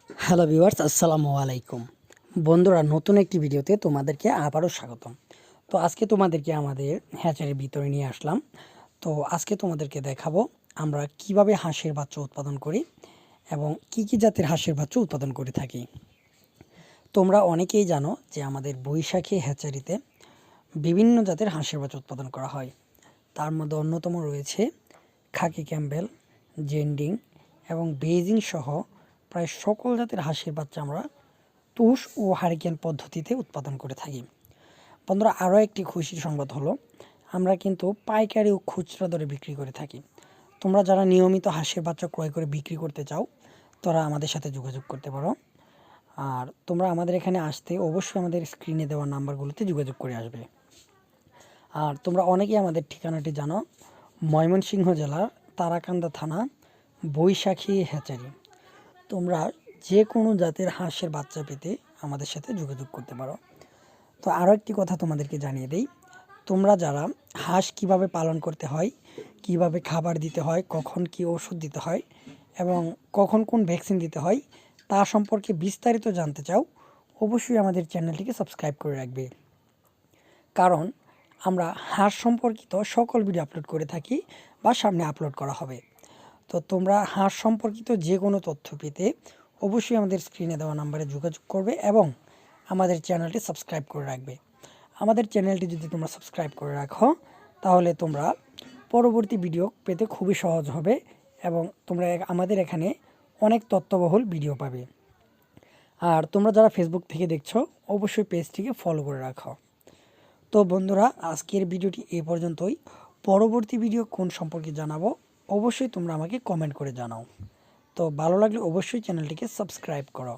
Hello viewers, আসসালামু আলাইকুম। বন্ধুরা, নতুন একটি ভিডিওতে তোমাদেরকে আবারও স্বাগতম। তো আজকে তোমাদেরকে আমাদের হ্যাচারির ভিতরে নিয়ে আসলাম। তো আজকে তোমাদেরকে দেখাবো আমরা কিভাবে হাঁসের বাচ্চা উৎপাদন করি এবং কি জাতের হাঁসের বাচ্চা উৎপাদন করে থাকি। তোমরা অনেকেই জানো যে আমাদের বৈশাখী হ্যাচারিতে বিভিন্ন জাতের হাঁসের বাচ্চা উৎপাদন করা হয়। তার মধ্যে অন্যতম রয়েছে খাকি ক্যাম্বেল, জেন্ডিং এবং বেইজিং সহ প্রায় সকল জাতের হাঁসের বাচ্চা আমরা তুষ ও হারিকেন পদ্ধতিতে উৎপাদন করে থাকি। বন্ধুরা, আরও একটি খুশির সংবাদ হলো আমরা কিন্তু পাইকারি ও খুচরা দরে বিক্রি করে থাকি। তোমরা যারা নিয়মিত হাঁসের বাচ্চা ক্রয় করে বিক্রি করতে চাও তারা আমাদের সাথে যোগাযোগ করতে পারো। আর তোমরা আমাদের এখানে আসতে অবশ্যই আমাদের স্ক্রিনে দেওয়া নাম্বারগুলোতে যোগাযোগ করে আসবে। আর তোমরা অনেকেই আমাদের ঠিকানাটি জানো, ময়মনসিংহ জেলার তারাকান্দা থানা, বৈশাখী হ্যাচারি। তোমরা যে কোনো জাতের হাঁসের বাচ্চা পেতে আমাদের সাথে যোগাযোগ করতে পারো। তো আরও একটি কথা তোমাদেরকে জানিয়ে দেই, তোমরা যারা হাঁস কিভাবে পালন করতে হয়, কিভাবে খাবার দিতে হয়, কখন কি ওষুধ দিতে হয় এবং কখন কোন ভ্যাকসিন দিতে হয় তা সম্পর্কে বিস্তারিত জানতে চাও, অবশ্যই আমাদের চ্যানেলটিকে সাবস্ক্রাইব করে রাখবে। কারণ আমরা হাঁস সম্পর্কিত সকল ভিডিও আপলোড করে থাকি বা সামনে আপলোড করা হবে। তো তোমরা হাঁস সম্পর্কিত যে কোনো তথ্য পেতে অবশ্যই আমাদের স্ক্রিনে দেওয়া নাম্বারে যোগাযোগ করবে এবং আমাদের চ্যানেলটি সাবস্ক্রাইব করে রাখবে। আমাদের চ্যানেলটি যদি তোমরা সাবস্ক্রাইব করে রাখো তাহলে তোমরা পরবর্তী ভিডিও পেতে খুবই সহজ হবে এবং তোমরা আমাদের এখানে অনেক তথ্যবহুল ভিডিও পাবে। আর তোমরা যারা ফেসবুক থেকে দেখছো অবশ্যই পেজটিকে ফলো করে রাখো। তো বন্ধুরা, আজকের ভিডিওটি এই পর্যন্তই। পরবর্তী ভিডিও কোন সম্পর্কে জানাবো অবশ্যই তোমরা আমাকে কমেন্ট করে জানাও। তো ভালো লাগলে অবশ্যই চ্যানেলটিকে সাবস্ক্রাইব করো।